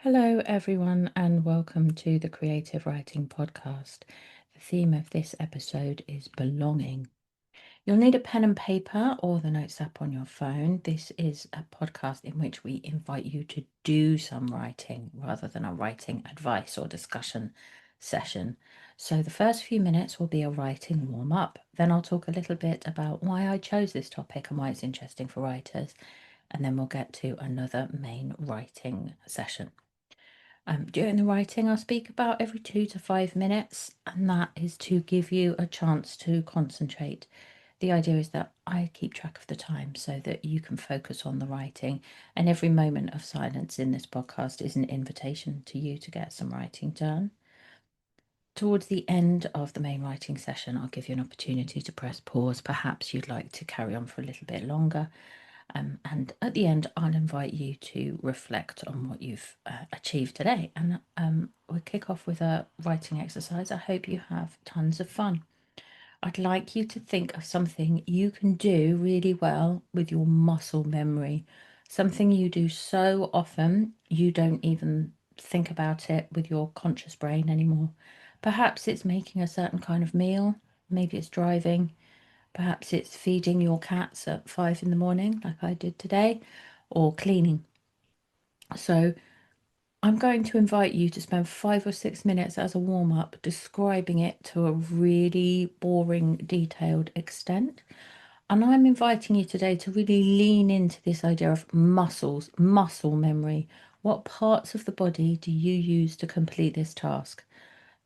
Hello, everyone, and welcome to the Creative Writing Podcast. The theme of this episode is belonging. You'll need a pen and paper or the Notes app on your phone. This is a podcast in which we invite you to do some writing rather than a writing advice or discussion session. So, the first few minutes will be a writing warm up. Then, I'll talk a little bit about why I chose this topic and why it's interesting for writers. And then we'll get to another main writing session. During the writing, I'll speak about every 2 to 5 minutes, and that is to give you a chance to concentrate. The idea is that I keep track of the time so that you can focus on the writing, and every moment of silence in this podcast is an invitation to you to get some writing done. Towards the end of the main writing session, I'll give you an opportunity to press pause. Perhaps you'd like to carry on for a little bit longer. And at the end, I'll invite you to reflect on what you've achieved today. And we'll kick off with a writing exercise. I hope you have tons of fun. I'd like you to think of something you can do really well with your muscle memory, something you do so often you don't even think about it with your conscious brain anymore. Perhaps it's making a certain kind of meal, maybe it's driving. Perhaps it's feeding your cats at 5 in the morning, like I did today, or cleaning. So I'm going to invite you to spend 5 or 6 minutes as a warm up describing it to a really boring, detailed extent. And I'm inviting you today to really lean into this idea of muscles, muscle memory. What parts of the body do you use to complete this task?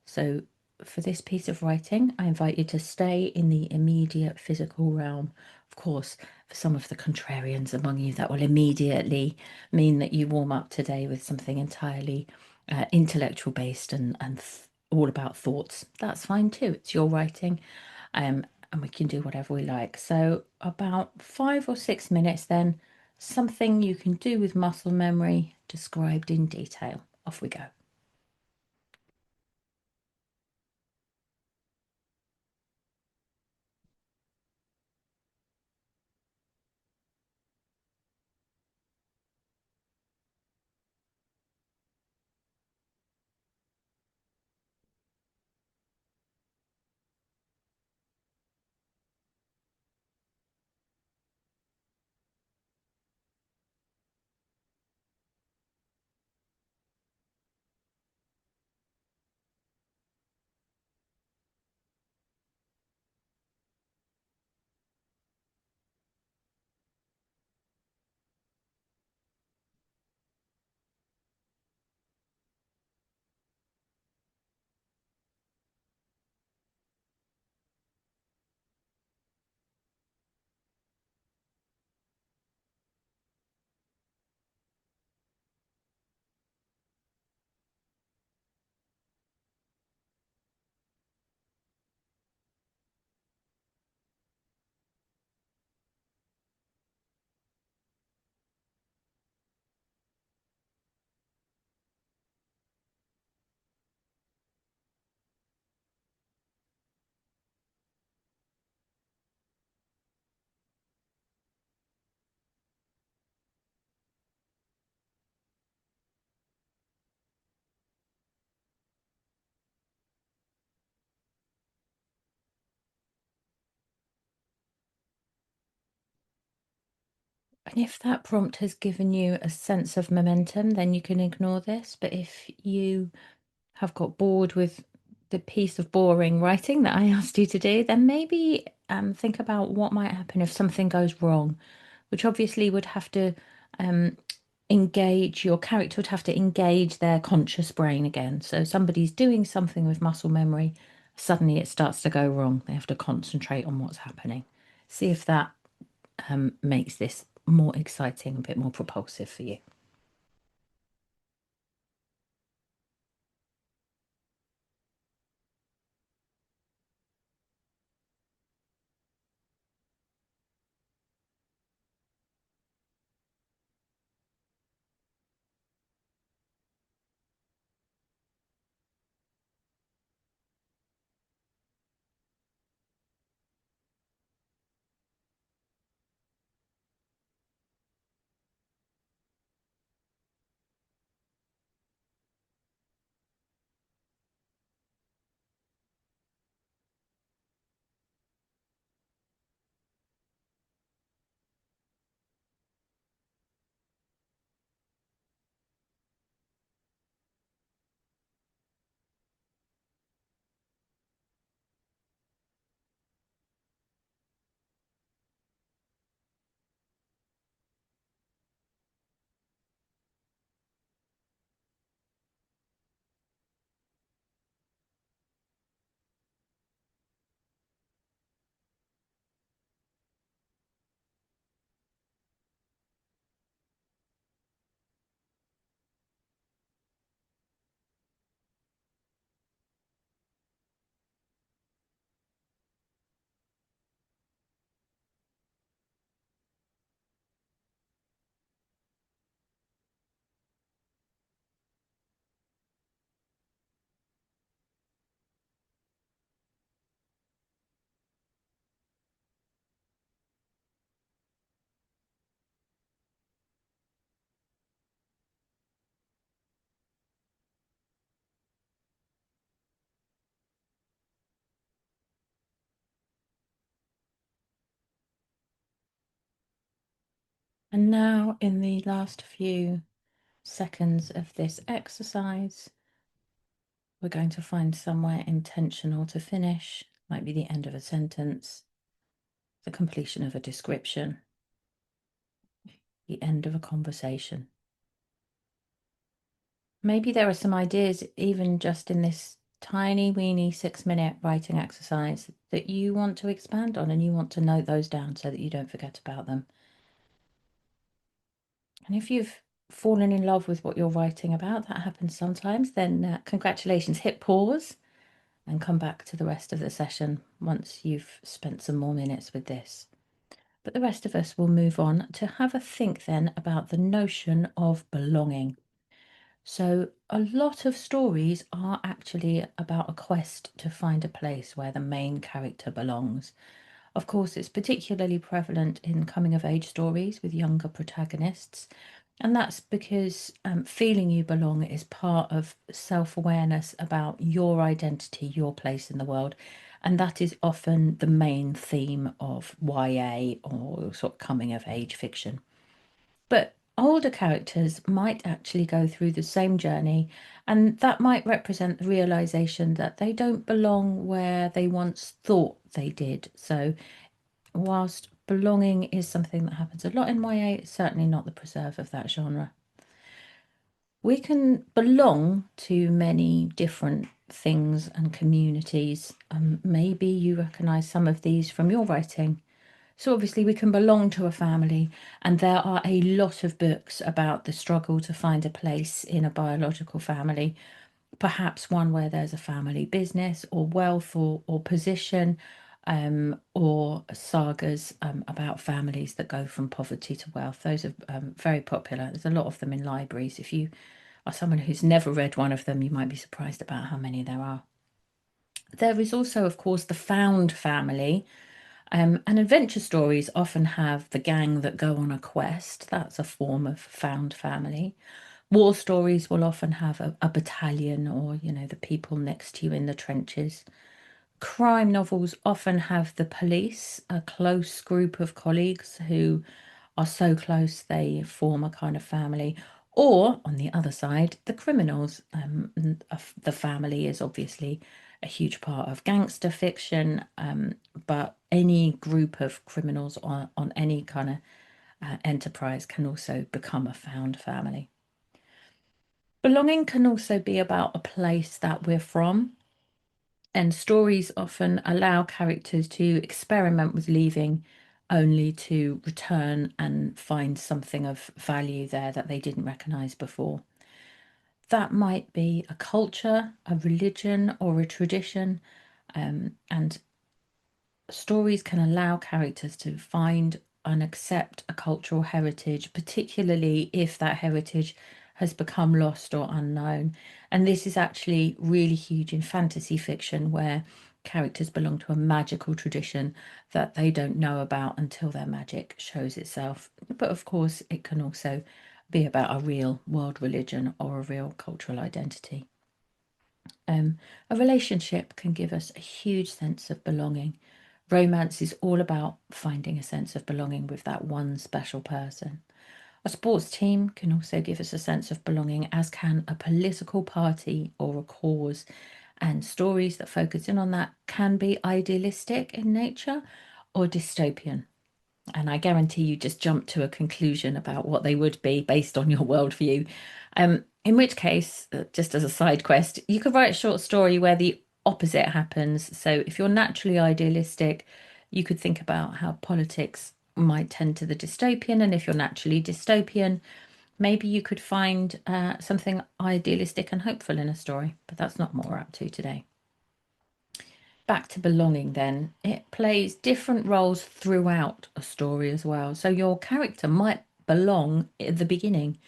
So, for this piece of writing, I invite you to stay in the immediate physical realm. Of course, for some of the contrarians among you, that will immediately mean that you warm up today with something entirely intellectual based and all about thoughts. That's fine too. It's your writing, and we can do whatever we like. So, about 5 or 6 minutes, then, something you can do with muscle memory described in detail. Off we go. And if that prompt has given you a sense of momentum, then you can ignore this. But if you have got bored with the piece of boring writing that I asked you to do, then maybe think about what might happen if something goes wrong, which obviously would have to um, engage, your character would have to engage their conscious brain again. So somebody's doing something with muscle memory, suddenly it starts to go wrong. They have to concentrate on what's happening. See if that makes this more exciting, a bit more propulsive for you. And now, in the last few seconds of this exercise, we're going to find somewhere intentional to finish, might be the end of a sentence, the completion of a description, the end of a conversation. Maybe there are some ideas, even just in this tiny weeny 6-minute writing exercise, that you want to expand on, and you want to note those down so that you don't forget about them. And if you've fallen in love with what you're writing about, that happens sometimes, then congratulations, hit pause and come back to the rest of the session once you've spent some more minutes with this. But the rest of us will move on to have a think then about the notion of belonging. So, a lot of stories are actually about a quest to find a place where the main character belongs. Of course, it's particularly prevalent in coming of age stories with younger protagonists. And that's because feeling you belong is part of self awareness about your identity, your place in the world. And that is often the main theme of YA or sort of coming of age fiction. But older characters might actually go through the same journey, and that might represent the realization that they don't belong where they once thought they did. So, whilst belonging is something that happens a lot in YA, it's certainly not the preserve of that genre. We can belong to many different things and communities. Maybe you recognize some of these from your writing. So, obviously, we can belong to a family, and there are a lot of books about the struggle to find a place in a biological family, perhaps one where there's a family business or wealth or position, or sagas about families that go from poverty to wealth. Those are very popular. There's a lot of them in libraries. If you are someone who's never read one of them, you might be surprised about how many there are. There is also, of course, the found family. And adventure stories often have the gang that go on a quest. That's a form of found family. War stories will often have a battalion or, the people next to you in the trenches. Crime novels often have the police, a close group of colleagues who are so close they form a kind of family. Or on the other side, the criminals. The family is obviously a huge part of gangster fiction, but any group of criminals on any kind of enterprise can also become a found family. Belonging can also be about a place that we're from, and stories often allow characters to experiment with leaving only to return and find something of value there that they didn't recognize before. That might be a culture, a religion, or a tradition, and stories can allow characters to find and accept a cultural heritage, particularly if that heritage has become lost or unknown. And this is actually really huge in fantasy fiction, where characters belong to a magical tradition that they don't know about until their magic shows itself. But of course, it can also be about a real world religion or a real cultural identity. A relationship can give us a huge sense of belonging. Romance is all about finding a sense of belonging with that one special person. A sports team can also give us a sense of belonging, as can a political party or a cause. And stories that focus in on that can be idealistic in nature or dystopian. And I guarantee you just jump to a conclusion about what they would be based on your worldview. In which case, just as a side quest, you could write a short story where the opposite happens. So if you're naturally idealistic, you could think about how politics might tend to the dystopian. And if you're naturally dystopian, maybe you could find something idealistic and hopeful in a story. But that's not what we're up to today. Back to belonging then, it plays different roles throughout a story as well. So your character might belong at the beginning.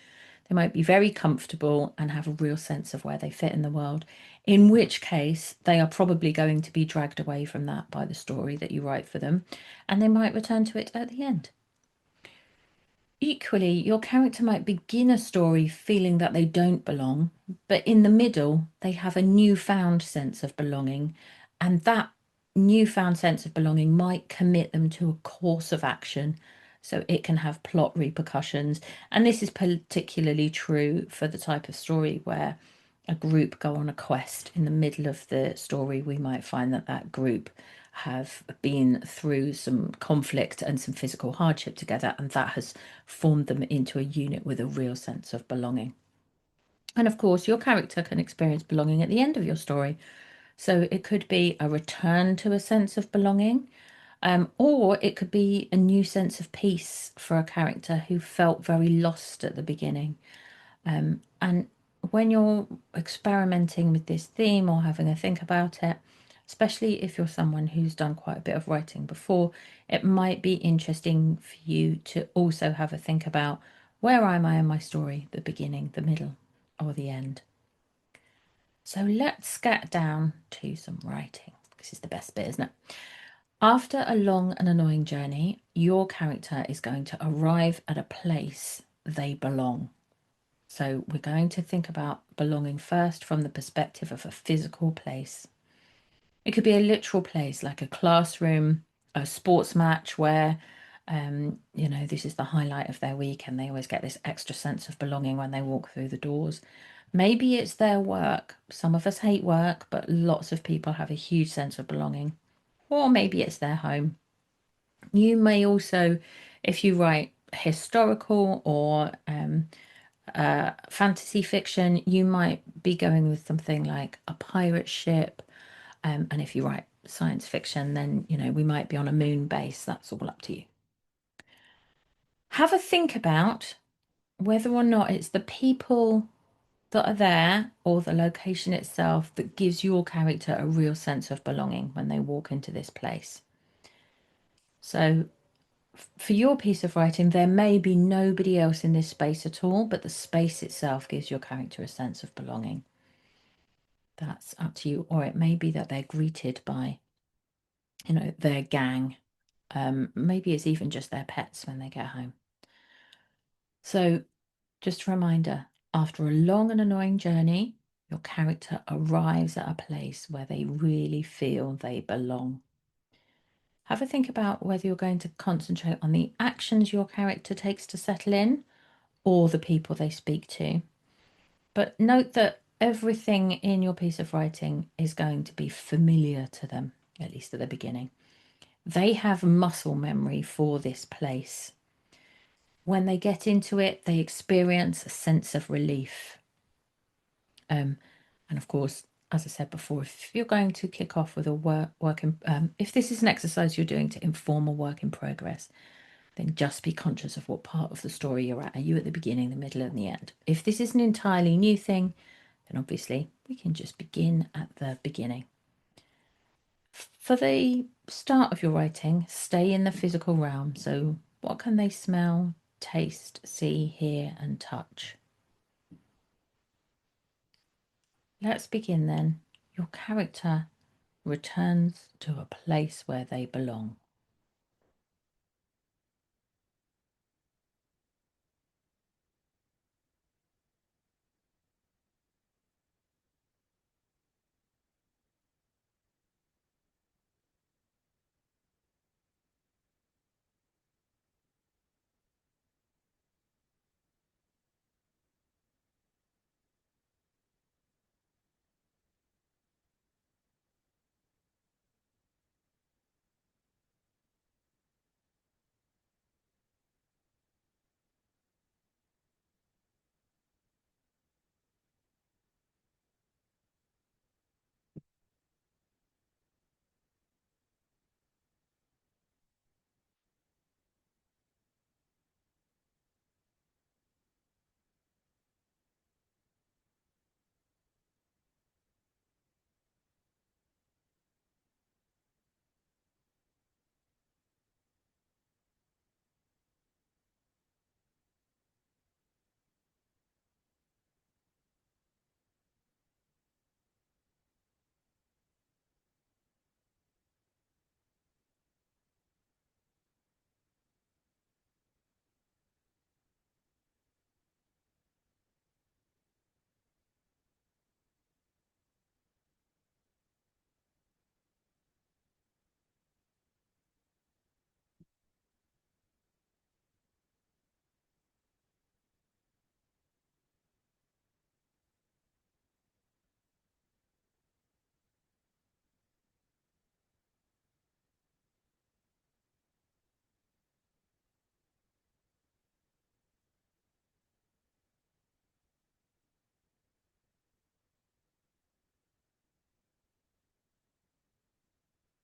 They might be very comfortable and have a real sense of where they fit in the world, in which case they are probably going to be dragged away from that by the story that you write for them, and they might return to it at the end. Equally, your character might begin a story feeling that they don't belong, but in the middle, they have a newfound sense of belonging, and that newfound sense of belonging might commit them to a course of action So it can have plot repercussions. And this is particularly true for the type of story where a group go on a quest. In the middle of the story, we might find that that group have been through some conflict and some physical hardship together, and that has formed them into a unit with a real sense of belonging. And of course, your character can experience belonging at the end of your story. So it could be a return to a sense of belonging, or it could be a new sense of peace for a character who felt very lost at the beginning. And when you're experimenting with this theme or having a think about it, especially if you're someone who's done quite a bit of writing before, it might be interesting for you to also have a think about, where am I in my story, the beginning, the middle, or the end. So let's get down to some writing. This is the best bit, isn't it? After a long and annoying journey, your character is going to arrive at a place they belong. So we're going to think about belonging first from the perspective of a physical place. It could be a literal place like a classroom, a sports match where, this is the highlight of their week and they always get this extra sense of belonging when they walk through the doors. Maybe it's their work. Some of us hate work, but lots of people have a huge sense of belonging. Or maybe it's their home. You may also, if you write historical or fantasy fiction, you might be going with something like a pirate ship. And if you write science fiction, then, we might be on a moon base. That's all up to you. Have a think about whether or not it's the people that are there or the location itself that gives your character a real sense of belonging when they walk into this place. So for your piece of writing, there may be nobody else in this space at all, but the space itself gives your character a sense of belonging. That's up to you. Or it may be that they're greeted by, their gang. Maybe it's even just their pets when they get home. So just a reminder, after a long and annoying journey, your character arrives at a place where they really feel they belong. Have a think about whether you're going to concentrate on the actions your character takes to settle in or the people they speak to. But note that everything in your piece of writing is going to be familiar to them, at least at the beginning. They have muscle memory for this place. When they get into it, they experience a sense of relief. And of course, as I said before, if you're going to kick off with a if this is an exercise you're doing to inform a work in progress, then just be conscious of what part of the story you're at. Are you at the beginning, the middle, and the end? If this is an entirely new thing, then obviously we can just begin at the beginning. For the start of your writing, stay in the physical realm. So what can they smell, taste, see, hear, and touch? Let's begin then. Your character returns to a place where they belong.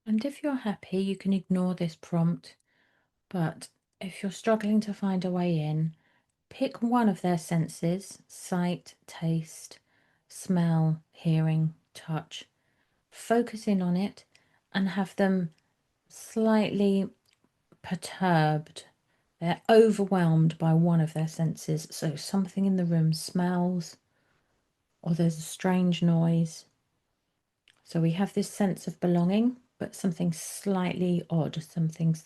And if you're happy, you can ignore this prompt. But if you're struggling to find a way in, pick one of their senses: sight, taste, smell, hearing, touch. Focus in on it and have them slightly perturbed. They're overwhelmed by one of their senses. So something in the room smells, or there's a strange noise. So we have this sense of belonging, but something slightly odd, something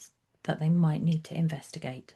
that they might need to investigate.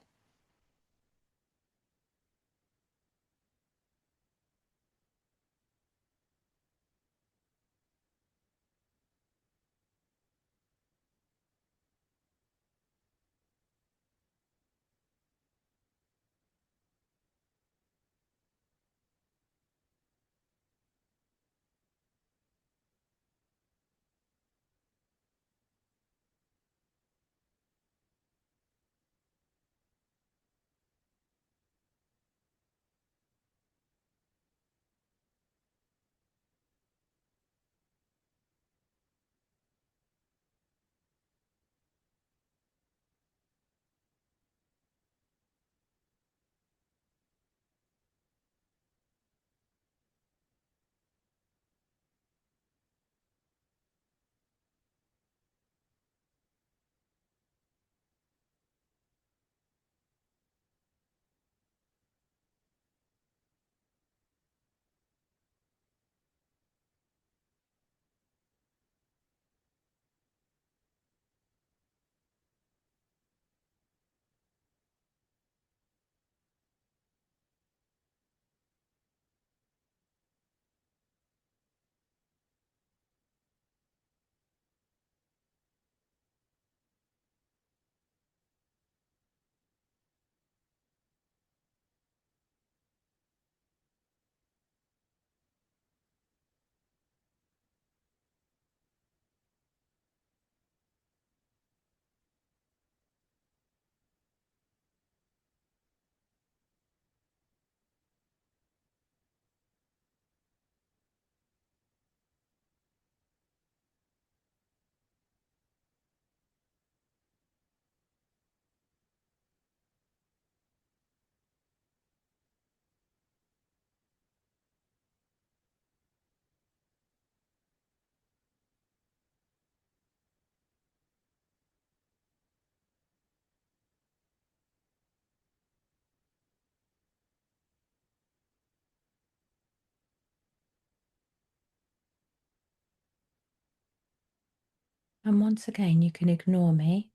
And once again, you can ignore me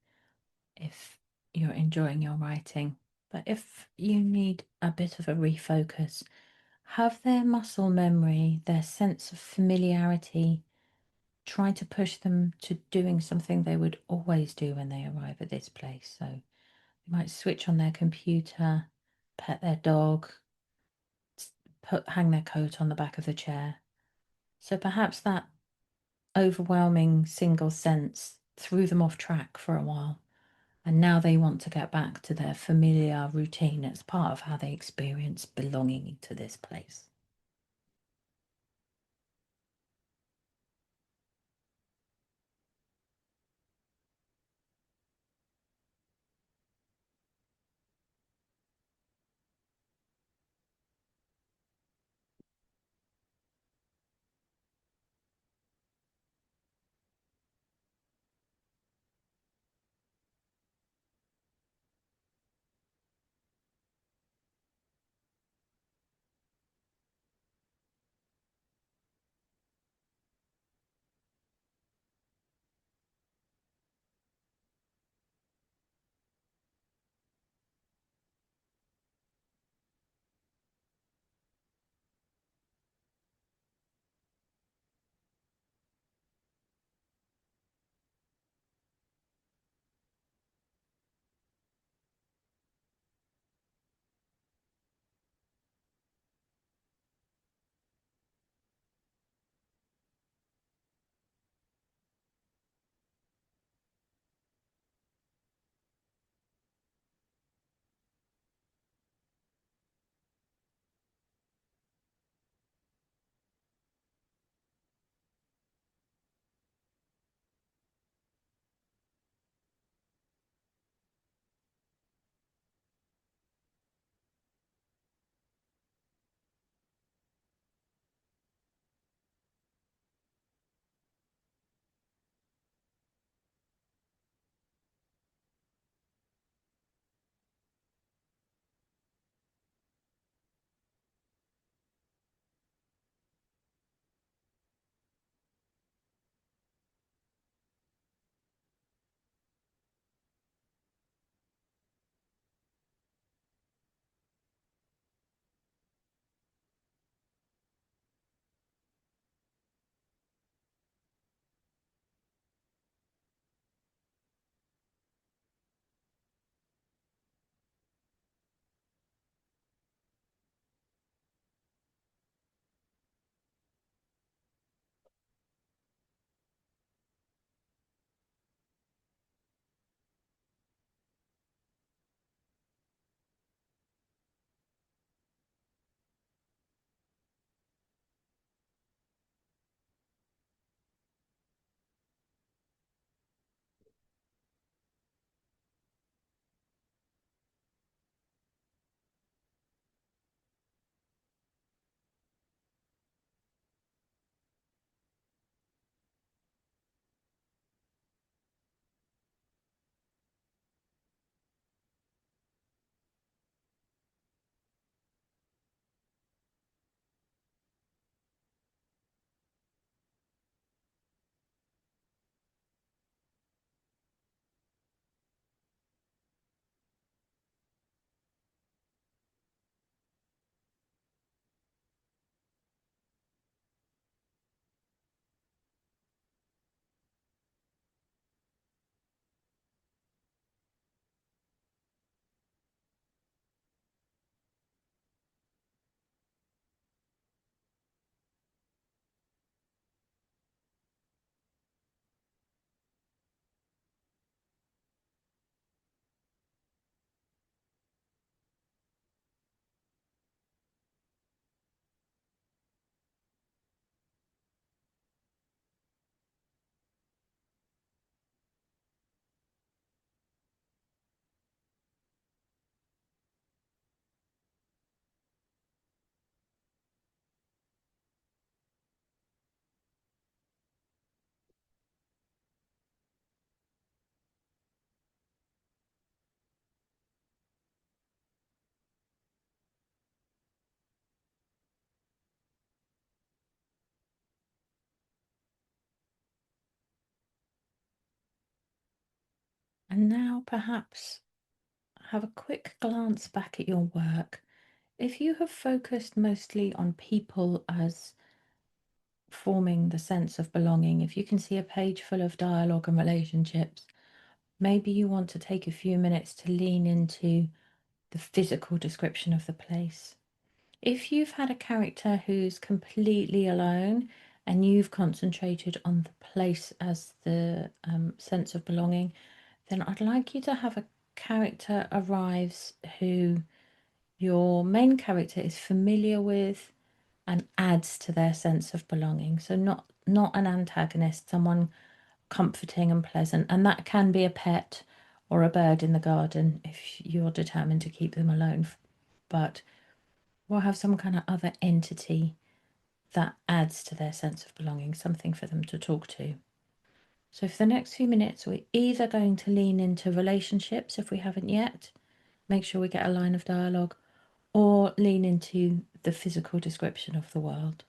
if you're enjoying your writing. But if you need a bit of a refocus, have their muscle memory, their sense of familiarity, try to push them to doing something they would always do when they arrive at this place. So they might switch on their computer, pet their dog, hang their coat on the back of the chair. So perhaps that overwhelming single sense threw them off track for a while. And now they want to get back to their familiar routine. It's part of how they experience belonging to this place. And now perhaps have a quick glance back at your work. If you have focused mostly on people as forming the sense of belonging, if you can see a page full of dialogue and relationships, maybe you want to take a few minutes to lean into the physical description of the place. If you've had a character who's completely alone and you've concentrated on the place as the sense of belonging, then I'd like you to have a character arrives who your main character is familiar with and adds to their sense of belonging. So not an antagonist, someone comforting and pleasant. And that can be a pet or a bird in the garden if you're determined to keep them alone. But we'll have some kind of other entity that adds to their sense of belonging, something for them to talk to. So for the next few minutes, we're either going to lean into relationships if we haven't yet, make sure we get a line of dialogue, or lean into the physical description of the world.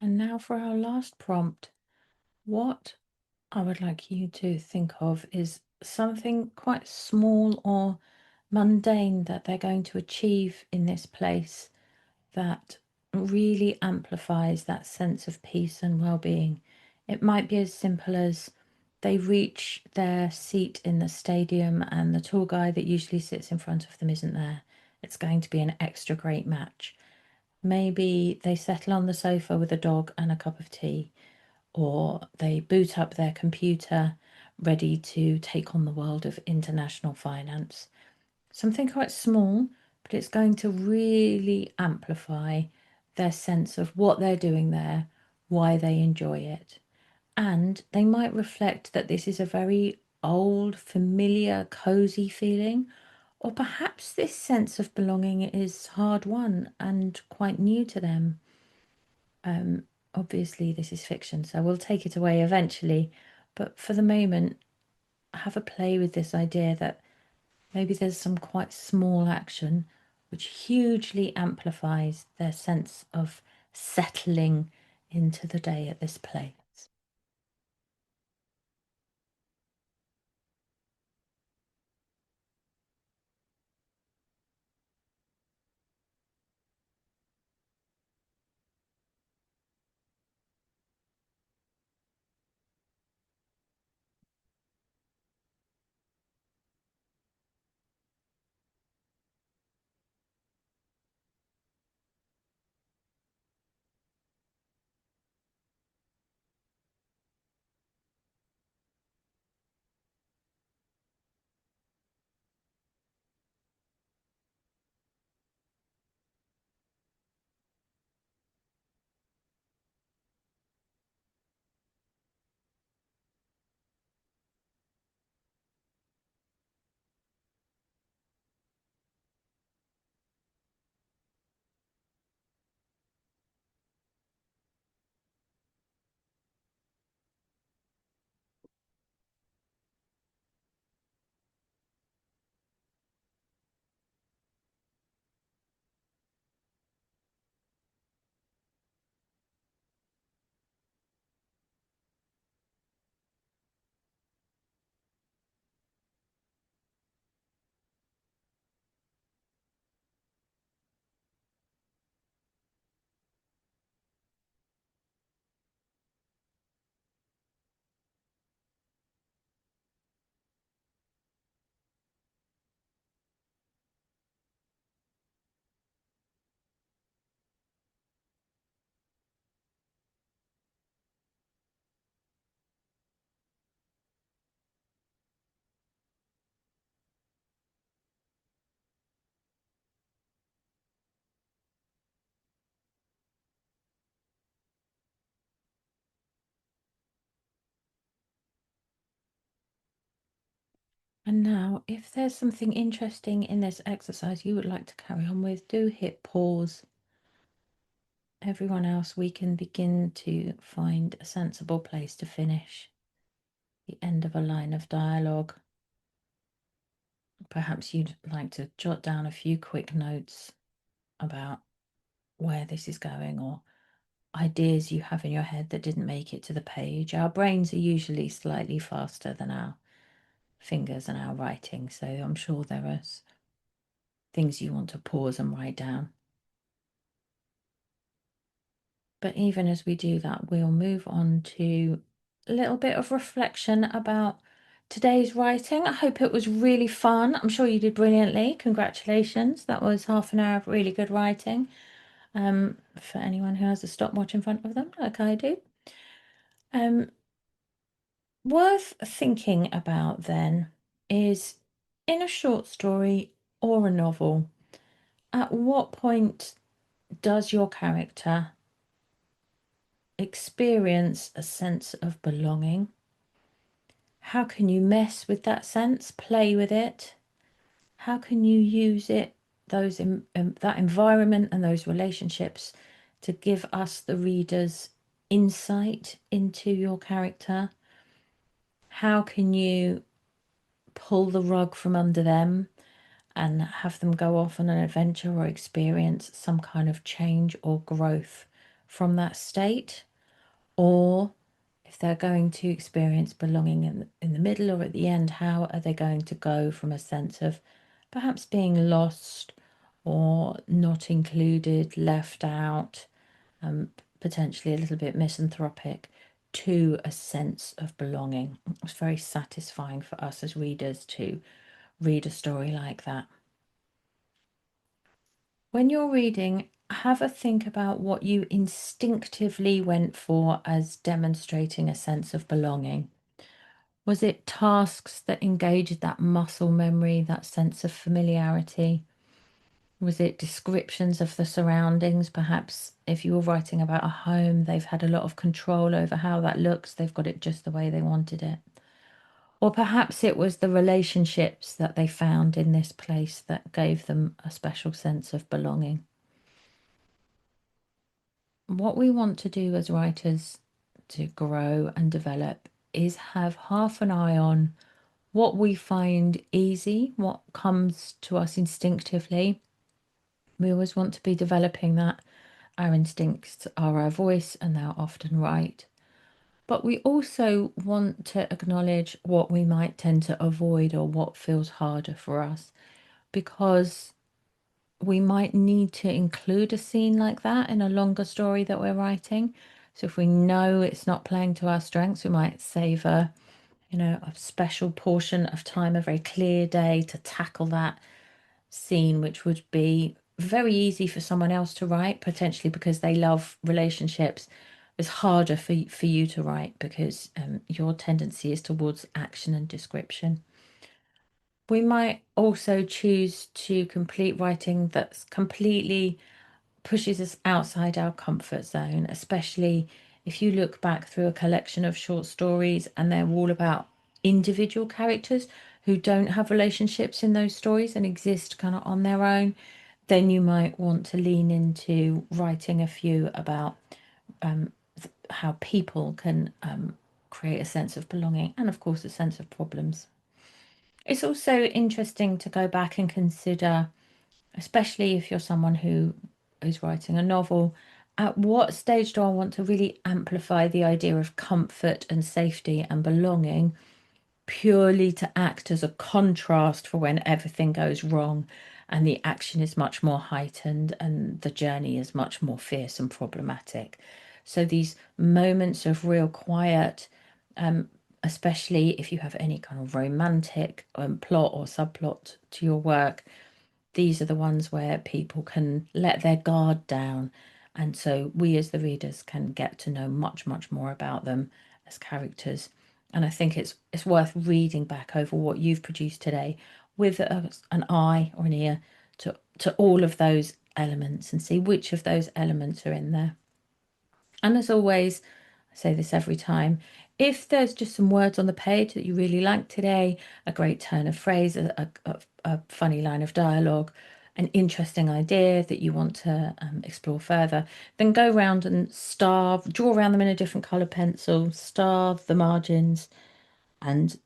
And now for our last prompt. What I would like you to think of is something quite small or mundane that they're going to achieve in this place that really amplifies that sense of peace and well-being. It might be as simple as they reach their seat in the stadium and the tour guide that usually sits in front of them isn't there. It's going to be an extra great match. Maybe they settle on the sofa with a dog and a cup of tea, or they boot up their computer ready to take on the world of international finance. Something quite small, but it's going to really amplify their sense of what they're doing there, why they enjoy it. And they might reflect that this is a very old, familiar, cozy feeling, or perhaps this sense of belonging is hard won and quite new to them. Obviously, this is fiction, so we'll take it away eventually. But for the moment, have a play with this idea that maybe there's some quite small action which hugely amplifies their sense of settling into the day at this place. And now, if there's something interesting in this exercise you would like to carry on with, do hit pause. Everyone else, we can begin to find a sensible place to finish the end of a line of dialogue. Perhaps you'd like to jot down a few quick notes about where this is going or ideas you have in your head that didn't make it to the page. Our brains are usually slightly faster than our fingers and our writing, so I'm sure there are things you want to pause and write down. But even as we do that, we'll move on to a little bit of reflection about today's writing. I hope it was really fun. I'm sure you did brilliantly. Congratulations. That was half an hour of really good writing. For anyone who has a stopwatch in front of them, like I do. Worth thinking about then is in a short story or a novel, at what point does your character experience a sense of belonging? How can you mess with that sense, play with it? How can you use it, that environment and those relationships to give us, the readers, insight into your character? How can you pull the rug from under them and have them go off on an adventure or experience some kind of change or growth from that state, or if they're going to experience belonging in the middle or at the end, how are they going to go from a sense of perhaps being lost or not included, left out, potentially a little bit misanthropic, to a sense of belonging. It's very satisfying for us as readers to read a story like that. When you're reading, have a think about what you instinctively went for as demonstrating a sense of belonging. Was it tasks that engaged that muscle memory, that sense of familiarity? Was it descriptions of the surroundings? Perhaps if you were writing about a home, they've had a lot of control over how that looks. They've got it just the way they wanted it. Or perhaps it was the relationships that they found in this place that gave them a special sense of belonging. What we want to do as writers to grow and develop is have half an eye on what we find easy, what comes to us instinctively. We always want to be developing that. Our instincts are our voice, and they're often right. But we also want to acknowledge what we might tend to avoid or what feels harder for us, because we might need to include a scene like that in a longer story that we're writing. So if we know it's not playing to our strengths, we might save a special portion of time, a very clear day to tackle that scene, which would be very easy for someone else to write, potentially because they love relationships. It's harder for you to write because your tendency is towards action and description. We might also choose to complete writing that's completely pushes us outside our comfort zone, especially if you look back through a collection of short stories and they're all about individual characters who don't have relationships in those stories and exist kind of on their own. Then you might want to lean into writing a few about how people can create a sense of belonging and, of course, a sense of problems. It's also interesting to go back and consider, especially if you're someone who is writing a novel, at what stage do I want to really amplify the idea of comfort and safety and belonging, purely to act as a contrast for when everything goes wrong and the action is much more heightened and the journey is much more fierce and problematic. So these moments of real quiet, especially if you have any kind of romantic plot or subplot to your work, these are the ones where people can let their guard down. And so we as the readers can get to know much, much more about them as characters. And I think it's worth reading back over what you've produced today with an eye or an ear to all of those elements and see which of those elements are in there. And as always, I say this every time, if there's just some words on the page that you really like today, a great turn of phrase, a funny line of dialogue, an interesting idea that you want to explore further, then go around and draw around them in a different colour pencil, starve the margins. And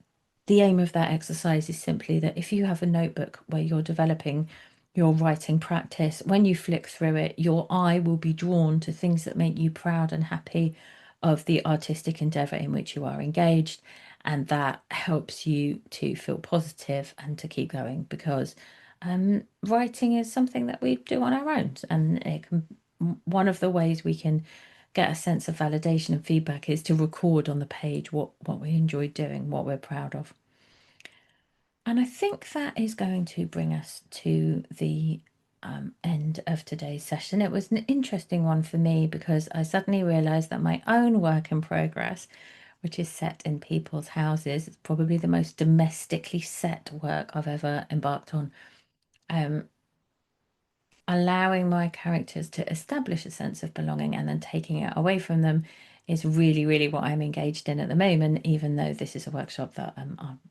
the aim of that exercise is simply that if you have a notebook where you're developing your writing practice, when you flick through it, your eye will be drawn to things that make you proud and happy of the artistic endeavour in which you are engaged. And that helps you to feel positive and to keep going, because writing is something that we do on our own. And one of the ways we can get a sense of validation and feedback is to record on the page what we enjoy doing, what we're proud of. And I think that is going to bring us to the end of today's session. It was an interesting one for me because I suddenly realised that my own work in progress, which is set in people's houses, is probably the most domestically set work I've ever embarked on. Allowing my characters to establish a sense of belonging and then taking it away from them is really, really what I'm engaged in at the moment, even though this is a workshop that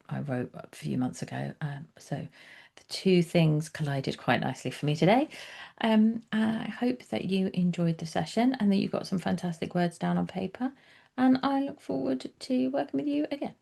I wrote a few months ago. So the two things collided quite nicely for me today. I hope that you enjoyed the session and that you got some fantastic words down on paper. And I look forward to working with you again.